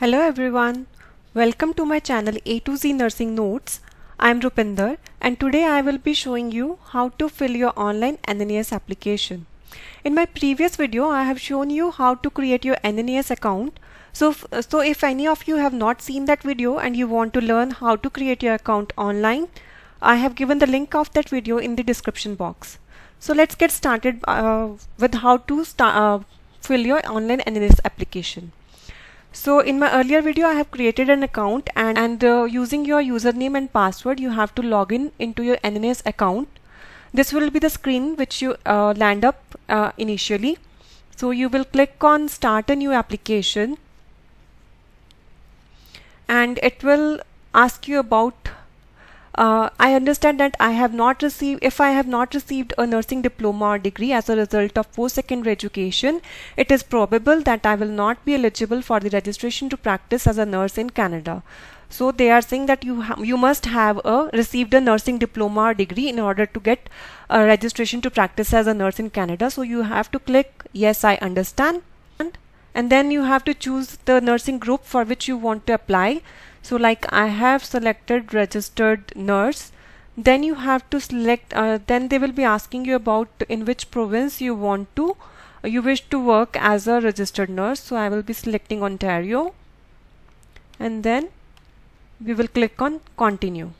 Hello everyone, welcome to my channel A to Z Nursing Notes. I am Rupinder and today I will be showing you how to fill your online NNAS application. In my previous video I have shown you how to create your NNAS account. So if any of you have not seen that video and you want to learn how to create your account online, I have given the link of that video in the description box. So let's get started with how to fill your online NNAS application. So in my earlier video I have created an account and using your username and password you have to log in into your NNAS account. This will be the screen which you land up initially. So you will click on start a new application and it will ask you about I understand that if I have not received a nursing diploma or degree as a result of post-secondary education, it is probable that I will not be eligible for the registration to practice as a nurse in Canada. So they are saying that you must have received a nursing diploma or degree in order to get a registration to practice as a nurse in Canada. So you have to click yes, I understand, and then you have to choose the nursing group for which you want to apply. So like I have selected registered nurse. Then you have to select, then they will be asking you about in which province you wish to work as a registered nurse. So I will be selecting Ontario and then we will click on continue.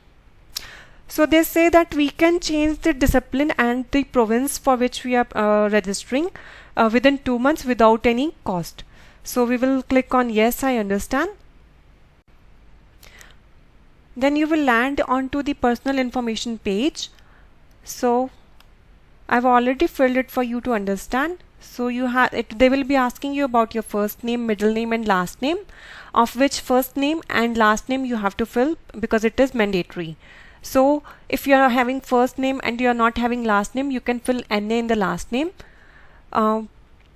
So they say that we can change the discipline and the province for which we are registering within 2 months without any cost. So we will click on yes, I understand. Then you will land onto the personal information page. So I've already filled it for you to understand. So they will be asking you about your first name, middle name and last name, of which first name and last name you have to fill because it is mandatory. So if you are having first name and you are not having last name, you can fill NA in the last name.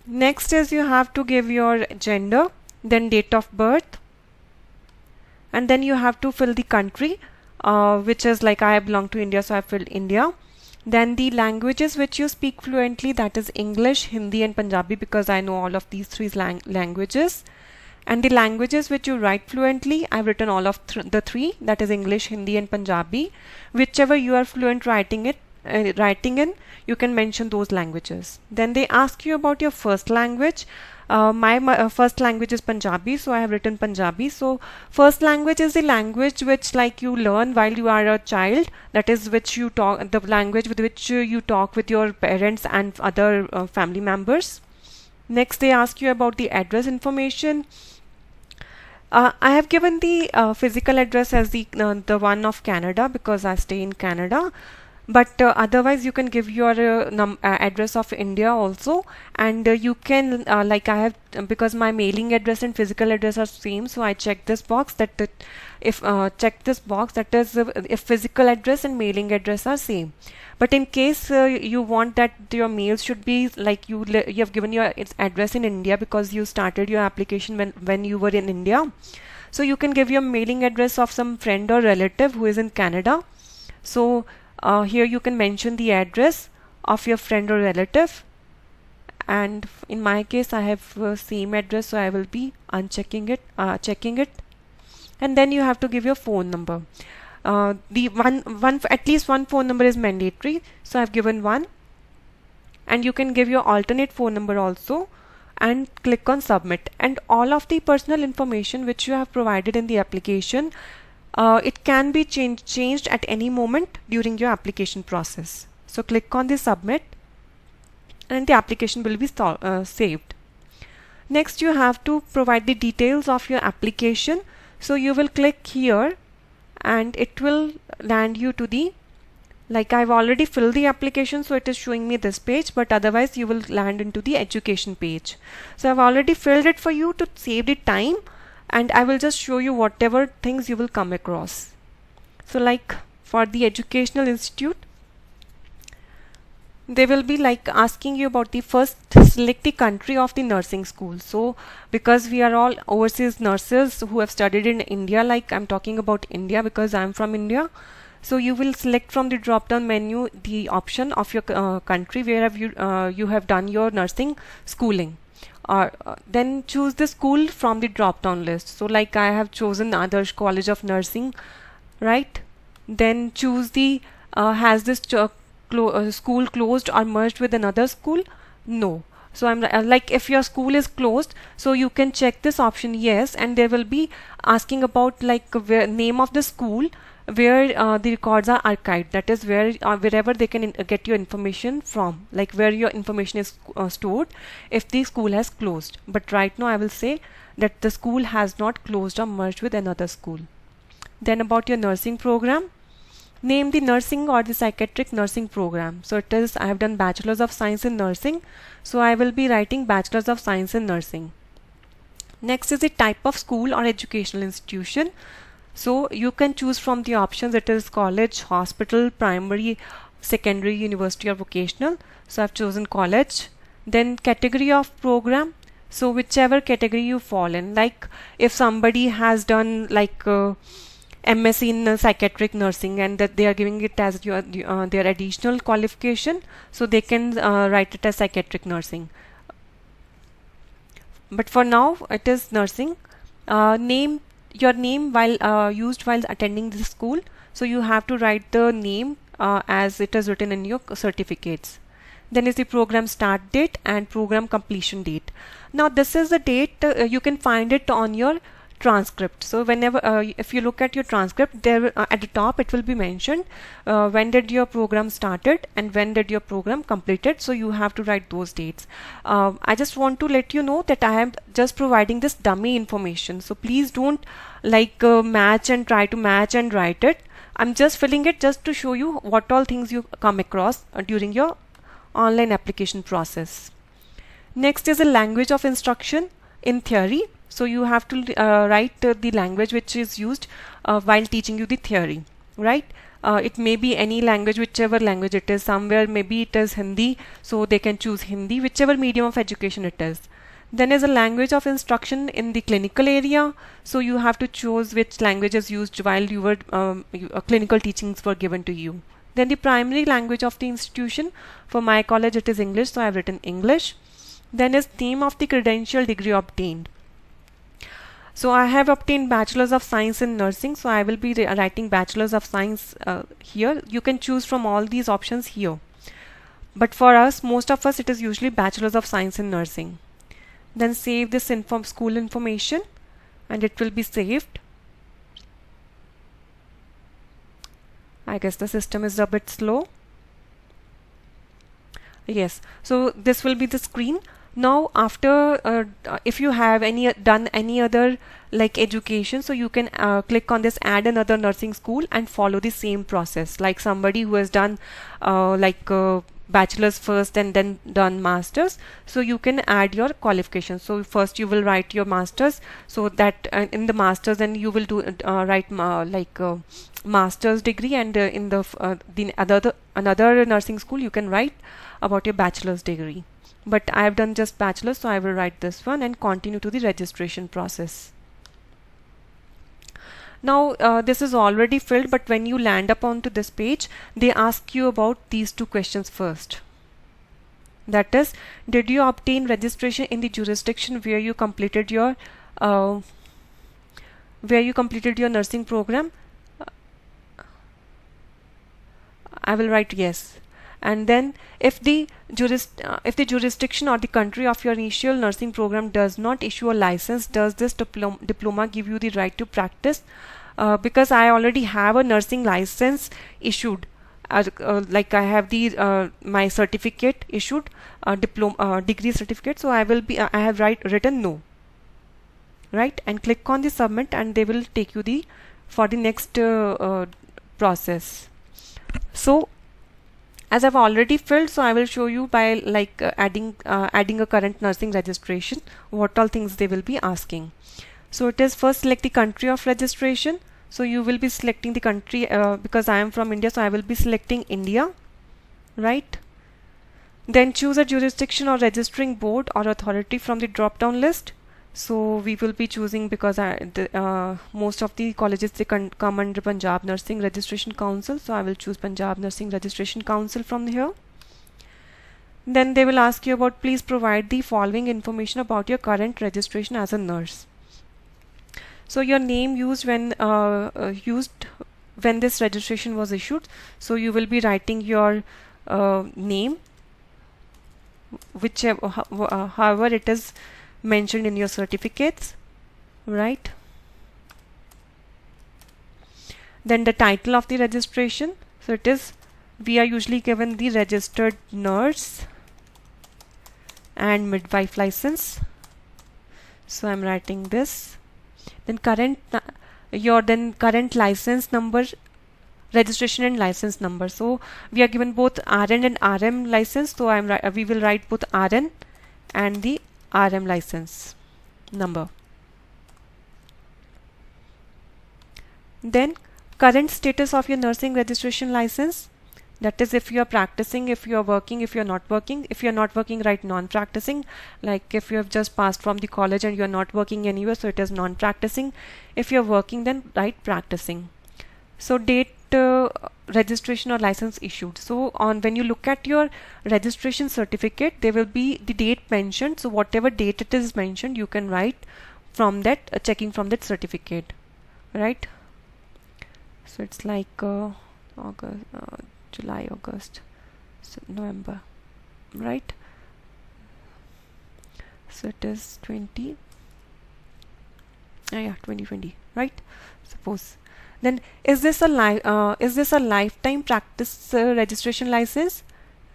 Next is you have to give your gender, then date of birth, and then you have to fill the country, which is like I belong to India, so I filled India. Then the languages which you speak fluently, that is English, Hindi and Punjabi, because I know all of these three languages. And the languages which you write fluently, I've written all of the three, that is English, Hindi and Punjabi. Whichever you are fluent writing in, you can mention those languages. Then they ask you about your first language. My first language is Punjabi, so I have written Punjabi. So first language is the language which like you learn while you are a child, that is which you talk, the language with which you talk with your parents and other family members. Next they ask you about the address information. I have given the physical address as the one of Canada because I stay in Canada. But otherwise you can give your address of India also, and you can like I have, because my mailing address and physical address are same, so I check this box that if physical address and mailing address are same. But in case you want that your mails should be like you have given your address in India because you started your application when you were in India, so you can give your mailing address of some friend or relative who is in Canada. So here you can mention the address of your friend or relative, and in my case I have same address, so I will be checking it, and then you have to give your phone number. At least one phone number is mandatory, so I've given one, and you can give your alternate phone number also and click on submit. And all of the personal information which you have provided in the application, it can be changed at any moment during your application process. So click on the submit and the application will be saved. Next you have to provide the details of your application. So you will click here and it will land you to the, like I've already filled the application, so it is showing me this page, but otherwise you will land into the education page. So I've already filled it for you to save the time, and I will just show you whatever things you will come across. So like for the educational institute, they will be like asking you about the first, select the country of the nursing school. So because we are all overseas nurses who have studied in India, like I'm talking about India because I'm from India, so you will select from the drop down menu the option of your country where you have done your nursing schooling. or then choose the school from the drop down list. So like I have chosen Adarsh College of Nursing, right? Then choose the has this school closed or merged with another school? No. So I'm like, if your school is closed, so you can check this option yes, and they will be asking about like name of the school where the records are archived, that is where wherever they can get your information from, like where your information is stored if the school has closed. But right now I will say that the school has not closed or merged with another school. Then about your nursing program, name the nursing or the psychiatric nursing program. So it is, I have done Bachelor's of Science in Nursing, so I will be writing Bachelor's of Science in Nursing. Next is the type of school or educational institution. So you can choose from the options, it is college, hospital, primary, secondary, university or vocational. So I've chosen college. Then category of program, so whichever category you fall in, like if somebody has done like MSc in psychiatric nursing and that they are giving it as their additional qualification, so they can write it as psychiatric nursing. But for now it is nursing. Name your name while used while attending the school, so you have to write the name as it is written in your certificates. Then is the program start date and program completion date. Now this is the date, you can find it on your transcript. So whenever if you look at your transcript, there at the top it will be mentioned when did your program started and when did your program completed, so you have to write those dates. I just want to let you know that I am just providing this dummy information, so please don't like match and try to match and write it. I'm just filling it just to show you what all things you come across during your online application process. Next is a language of instruction in theory. So you have to write the language which is used while teaching you the theory, right? It may be any language, whichever language it is. Somewhere maybe it is Hindi, so they can choose Hindi, whichever medium of education it is. Then is a language of instruction in the clinical area. So you have to choose which language is used while you were clinical teachings were given to you. Then the primary language of the institution. For my college it is English, so I have written English. Then is name of the credential degree obtained. So I have obtained Bachelor's of Science in Nursing, so I will be writing Bachelor's of Science here. You can choose from all these options here, but for us, most of us, it is usually Bachelor's of Science in Nursing. Then save this school information and it will be saved. I guess the system is a bit slow. Yes, so this will be the screen. Now after if you have done any other like education, so you can click on this add another nursing school and follow the same process, like somebody who has done bachelor's first and then done masters, so you can add your qualifications. So first you will write your masters, so that in the masters then you will do write master's degree, and in the another nursing school you can write about your bachelor's degree. But I have done just bachelor's, so I will write this one and continue to the registration process. Now this is already filled, but when you land up onto this page, they ask you about these two questions first. That is, did you obtain registration in the jurisdiction where you completed your nursing program? I will write yes. And then if the jurisdiction or the country of your initial nursing program does not issue a license, does this diploma give you the right to practice? Because I already have a nursing license issued, like I have the my certificate issued, degree certificate, so I have written no, right? And click on the submit and they will take you for the next process. So as I've already filled, so I will show you by like adding a current nursing registration, what all things they will be asking. So it is first select the country of registration. So you will be selecting the country, because I am from India, so I will be selecting India, right? Then choose a jurisdiction or registering board or authority from the drop down list. So we will be choosing, because most of the colleges they come under Punjab Nursing Registration Council, so I will choose Punjab Nursing Registration Council from here. Then they will ask you about, please provide the following information about your current registration as a nurse. So your name used when this registration was issued. So you will be writing your name, whichever however it is mentioned in your certificates, right? Then the title of the registration. So it is, we are usually given the registered nurse and midwife license. So I'm writing this. Then current license number, registration and license number. So we are given both RN and RM license. So we will write both RN and the RM license number. Then current status of your nursing registration license. That is, if you are practicing, if you are working, if you are not working. If you are not working, write non-practicing. Like if you have just passed from the college and you are not working anywhere, so it is non-practicing. If you are working, then write practicing. So date registration or license issued. So when you look at your registration certificate, there will be the date mentioned. So whatever date it is mentioned, you can write from that, checking from that certificate, right? So it's like August, July, August, November, right? So it is 2020, right? Suppose. Then is this a lifetime practice registration license?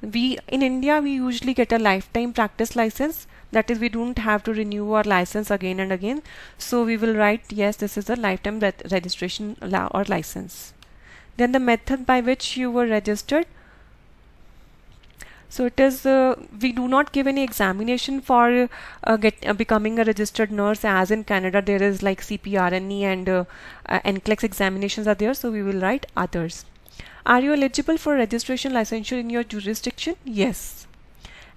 In India we usually get a lifetime practice license. That is, we don't have to renew our license again and again. So we will write, yes, this is a lifetime registration or license. Then the method by which you were registered. So it is, we do not give any examination for becoming a registered nurse, as in Canada there is like CPRNE and NCLEX examinations are there. So we will write others. Are you eligible for registration licensure in your jurisdiction? Yes.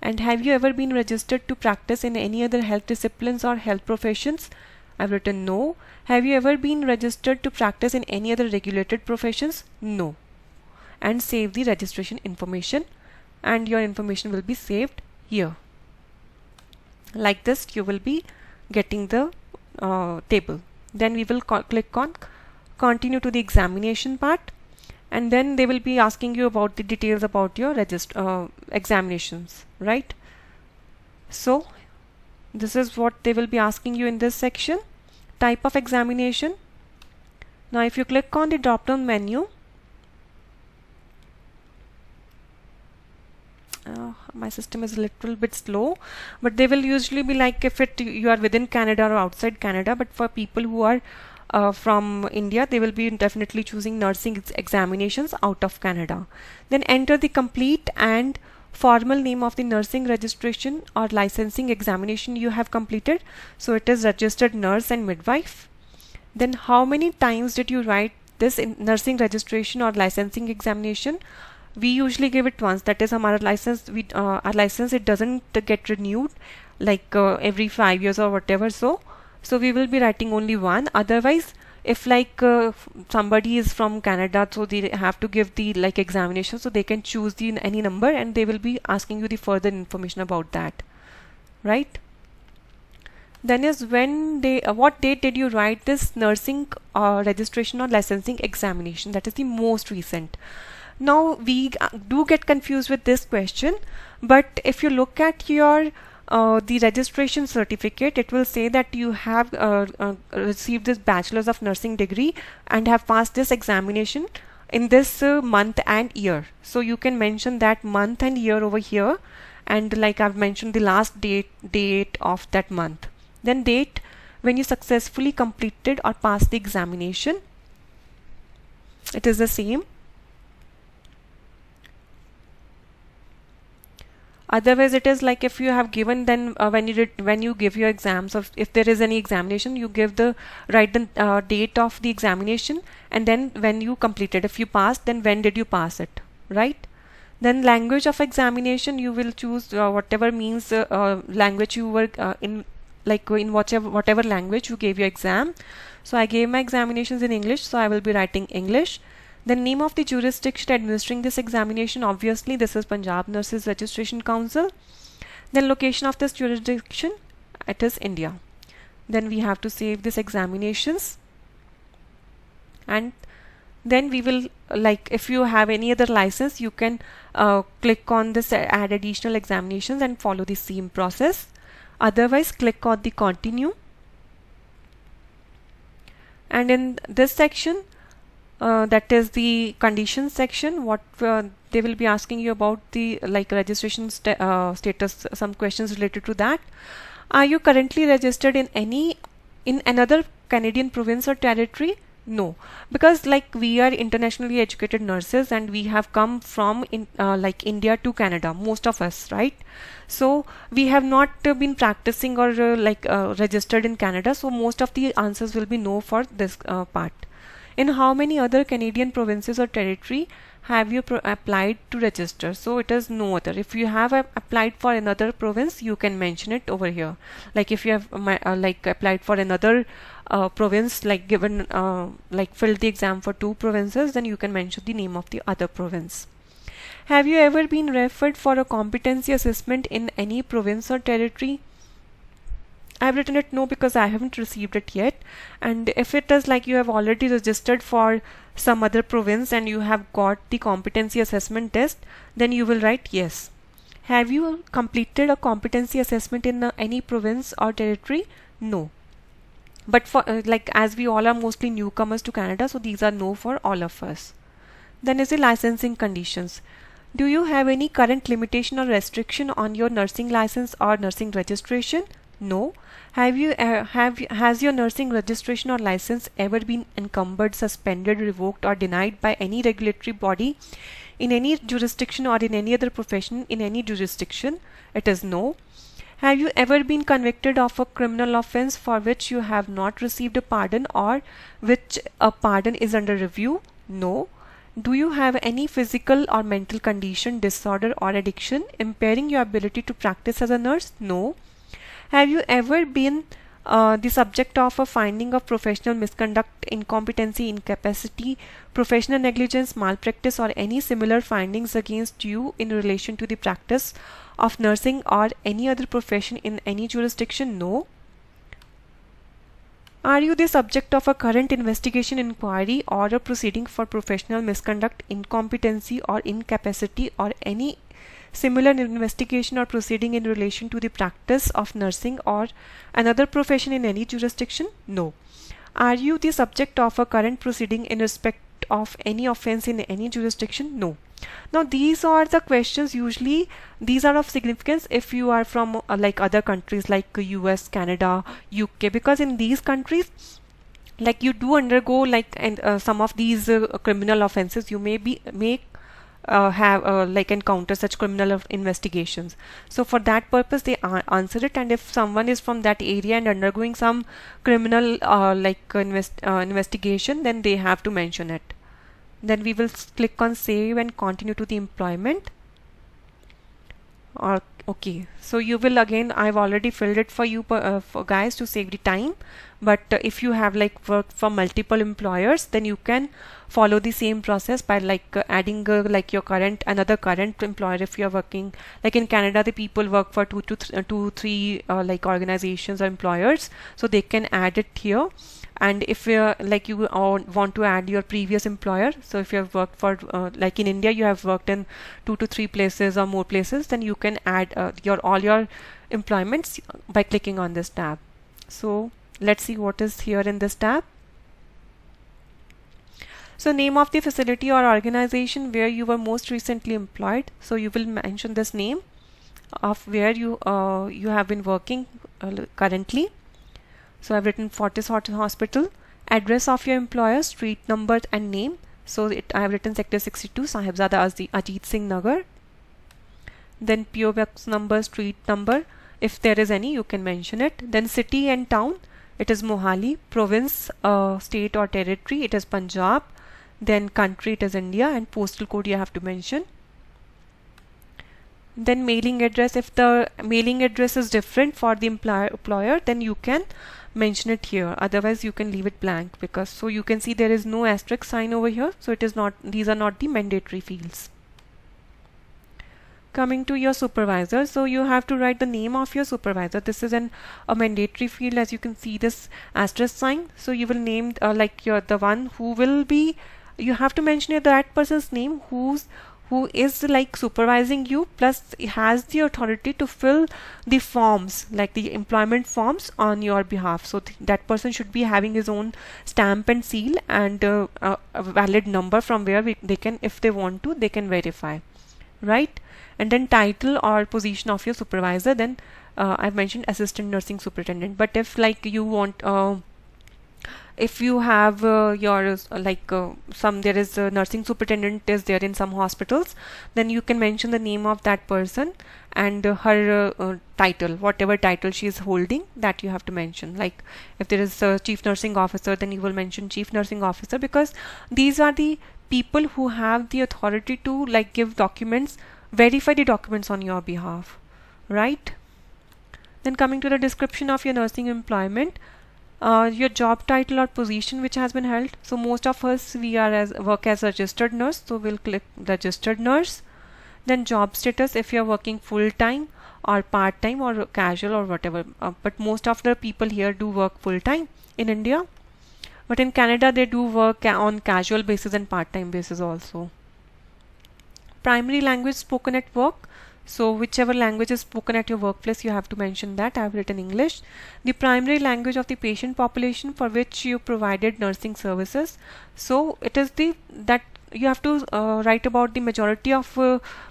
And have you ever been registered to practice in any other health disciplines or health professions? I've written no. Have you ever been registered to practice in any other regulated professions? No. And save the registration information, and your information will be saved here. Like this, you will be getting the table. Then we will click on continue to the examination part, and then they will be asking you about the details about your examinations, right? So this is what they will be asking you in this section. Type of examination. Now if you click on the drop down menu, my system is a little bit slow, but they will usually be like if you are within Canada or outside Canada. But for people who are from India, they will be definitely choosing nursing examinations out of Canada. Then enter the complete and formal name of the nursing registration or licensing examination you have completed. So it is registered nurse and midwife. Then how many times did you write this in nursing registration or licensing examination? We usually give it once. That is, our license, our license, it doesn't get renewed like every 5 years or whatever. So we will be writing only one. Otherwise, if like somebody is from Canada, so they have to give the like examination, so they can choose any number, and they will be asking you the further information about that, right? Then is when what date did you write this nursing registration or licensing examination? That is the most recent. Now we do get confused with this question, but if you look at your the registration certificate, it will say that you have received this bachelor's of nursing degree and have passed this examination in this month and year. So you can mention that month and year over here, and like I've mentioned the last date of that month. Then date when you successfully completed or passed the examination, it is the same. Otherwise, it is like if you have given, then when you give your exams, of if there is any examination, you give write the date of the examination, and then when you completed. If you passed, then when did you pass it, right? Then language of examination, you will choose whatever means language you were in, like in whatever language you gave your exam. So I gave my examinations in English, so I will be writing English. The name of the jurisdiction administering this examination, obviously this is Punjab Nurses Registration Council. Then location of this jurisdiction, it is India. Then we have to save this examinations, and then we will, like, if you have any other license, you can click on this add additional examinations and follow the same process. Otherwise, click on the continue, and in this section, that is the conditions section, what they will be asking you about the registration status, some questions related to that. Are you currently registered in another Canadian province or territory? No, because we are internationally educated nurses and we have come from India to Canada, most of us, right? So we have not been practicing or registered in Canada, so most of the answers will be no for this part. In how many other Canadian provinces or territory have you applied to register? So it is no other. If you have applied for another province, you can mention it over here. Like if you have applied for another province, filled the exam for 2 provinces, then you can mention the name of the other province. Have you ever been referred for a competency assessment in any province or territory? I've written it no because I haven't received it yet. And if it is you have already registered for some other province and you have got the competency assessment test, then you will write yes. Have you completed a competency assessment in any province or territory? No. But for as we all are mostly newcomers to Canada, so these are no for all of us. Then is the licensing conditions. Do you have any current limitation or restriction on your nursing license or nursing registration? No. Has your nursing registration or license ever been encumbered, suspended, revoked or denied by any regulatory body in any jurisdiction or in any other profession in any jurisdiction? It is no. Have you ever been convicted of a criminal offense for which you have not received a pardon or which a pardon is under review? No. Do you have any physical or mental condition, disorder or addiction impairing your ability to practice as a nurse? No. Have you ever been the subject of a finding of professional misconduct, incompetency, incapacity, professional negligence, malpractice or any similar findings against you in relation to the practice of nursing or any other profession in any jurisdiction? No. Are you the subject of a current investigation, inquiry or a proceeding for professional misconduct, incompetency or incapacity or any similar investigation or proceeding in relation to the practice of nursing or another profession in any jurisdiction? No. Are you the subject of a current proceeding in respect of any offense in any jurisdiction? No. Now these are the questions, usually these are of significance if you are from other countries like US, Canada, UK, because in these countries you do undergo some of these criminal offenses. You may encounter such criminal investigations. So for that purpose they answer it, and if someone is from that area and undergoing some criminal investigation, then they have to mention it. Then we will click on save and continue to the employment. Okay, so you will again, I've already filled it for you for guys to save the time, but if you have worked for multiple employers, then you can follow the same process by adding your another current employer. If you are working in Canada, the people work for 2 to 3 organizations or employers, so they can add it here. And if you want to add your previous employer, so if you have worked for in India you have worked in 2 to 3 places or more places, then you can add all your employments by clicking on this tab. So let's see what is here in this tab. So name of the facility or organization where you were most recently employed, so you will mention this name of where you have been working currently. So I've written Fortis Hospital. Address of your employer, street number and name. So I have written Sector 62, Sahibzada Ajit Singh Nagar. Then PO Box number, street number, if there is any you can mention it. Then city and town, it is Mohali. Province, state or territory, it is Punjab. Then country, it is India, and postal code you have to mention. Then mailing address, if the mailing address is different for the employer, then you can mention it here. Otherwise you can leave it blank, because so you can see there is no asterisk sign over here, so it is not, these are not the mandatory fields. Coming to your supervisor, so you have to write the name of your supervisor. This is a mandatory field, as you can see this asterisk sign. So you will name like the one who will be, you have to mention that person's name who is like supervising you, plus has the authority to fill the forms, like the employment forms on your behalf. So that person should be having his own stamp and seal and a valid number from where they can, if they want to, they can verify, right? And then title or position of your supervisor, then I've mentioned assistant nursing superintendent. But if like you want if you have your some, there is a nursing superintendent is there in some hospitals, then you can mention the name of that person and her title, whatever title she is holding, that you have to mention. Like if there is a chief nursing officer, then you will mention chief nursing officer, because these are the people who have the authority to like give documents, verify the documents on your behalf, right? Then coming to the description of your nursing employment, your job title or position which has been held. So most of us, we are work as a registered nurse, so we'll click registered nurse. Then job status, if you're working full-time or part-time or casual or whatever, but most of the people here do work full-time in India, but in Canada they do work on casual basis and part-time basis also. Primary language spoken at work, so whichever language is spoken at your workplace, you have to mention that. I have written English. The primary language of the patient population for which you provided nursing services, so it is that you have to write about the majority of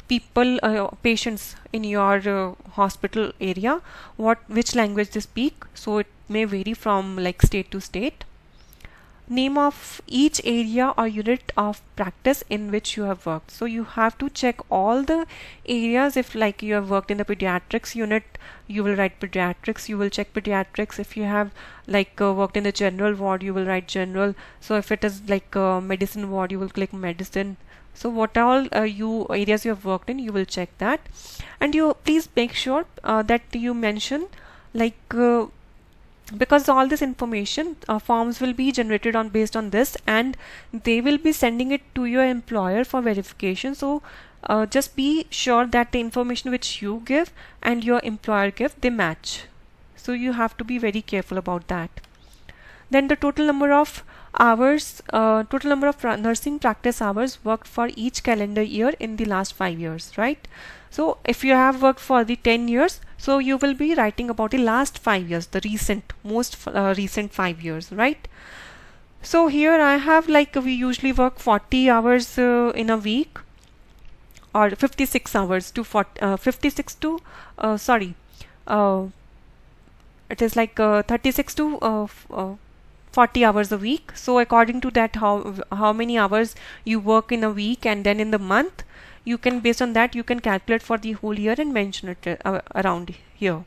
people, patients in your hospital area, which language they speak. So it may vary from like state to state. Name of each area or unit of practice in which you have worked. So you have to check all the areas. If like you have worked in the pediatrics unit, you will write pediatrics, you will check pediatrics. If you have like worked in the general ward, you will write general. So if it is like medicine ward, you will click medicine. So what all areas you have worked in, you will check that. And you please make sure that you mention like because all this information forms will be generated based on this, and they will be sending it to your employer for verification. So just be sure that the information which you give and your employer give, they match. So you have to be very careful about that. Then the total number of hours, total number of nursing practice hours worked for each calendar year in the last 5 years, right? So if you have worked for the 10 years, so you will be writing about the last 5 years, the most recent 5 years, right? So here I have like we usually work 40 hours in a week, or 56 hours to 56 to it is like 36 to 40 hours a week. So according to that, how many hours you work in a week and then in the month, you can, based on that, you can calculate for the whole year and mention it around here.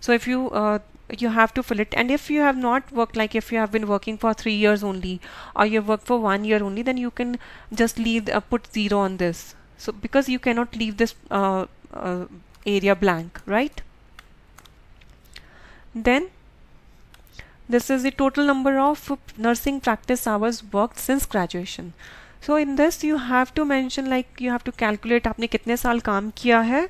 So if you have to fill it, and if you have not worked, like if you have been working for 3 years only, or you have worked for 1 year only, then you can just leave put 0 on this. So because you cannot leave this area blank, right? Then this is the total number of nursing practice hours worked since graduation. So in this you have to mention, like you have to calculate आपने कितने साल काम किया है,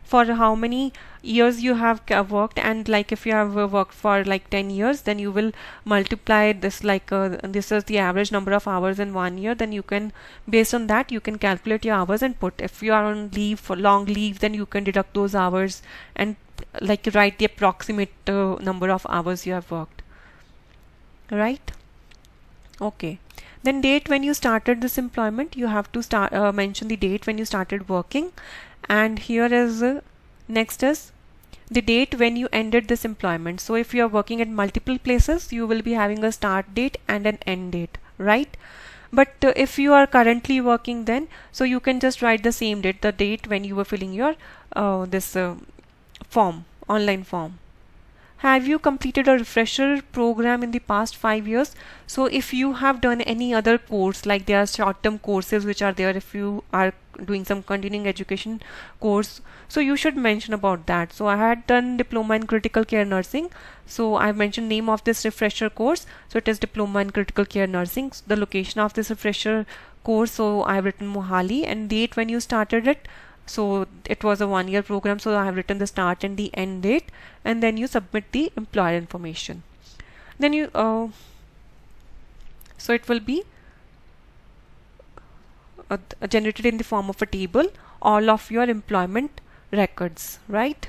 for how many years you have worked, and like if you have worked for like 10 years, then you will multiply this, like this is the average number of hours in 1 year, then you can, based on that, you can calculate your hours and put. If you are on leave, for long leave, then you can deduct those hours and like write the approximate number of hours you have worked, right? Okay. Then date when you started this employment, you have to mention the date when you started working, and here is next is the date when you ended this employment. So if you are working at multiple places, you will be having a start date and an end date, right? But if you are currently working, then so you can just write the same date, the date when you were filling your this form, online form. have you completed a refresher program in the past 5 years? So if you have done any other course, like there are short-term courses which are there if you are doing some continuing education course, so you should mention about that. So I had done diploma in critical care nursing, so I mentioned name of this refresher course, so it is diploma in critical care nursing. So the location of this refresher course, so I have written Mohali, and date when you started it, so it was a 1-year program, so I have written the start and the end date, and then you submit the employer information. Then you so it will be generated in the form of a table, all of your employment records, right?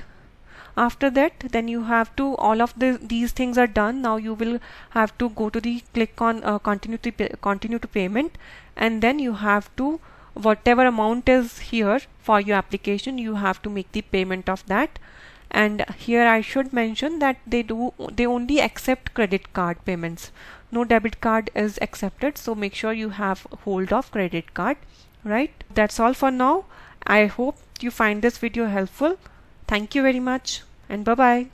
After that, then you have to, all of these things are done. Now you will have to go to the click on continue to payment, and then you have to, whatever amount is here for your application, you have to make the payment of that. And here I should mention that they only accept credit card payments, no debit card is accepted, so make sure you have hold of credit card, right? That's all for now. I hope you find this video helpful. Thank you very much, and bye bye.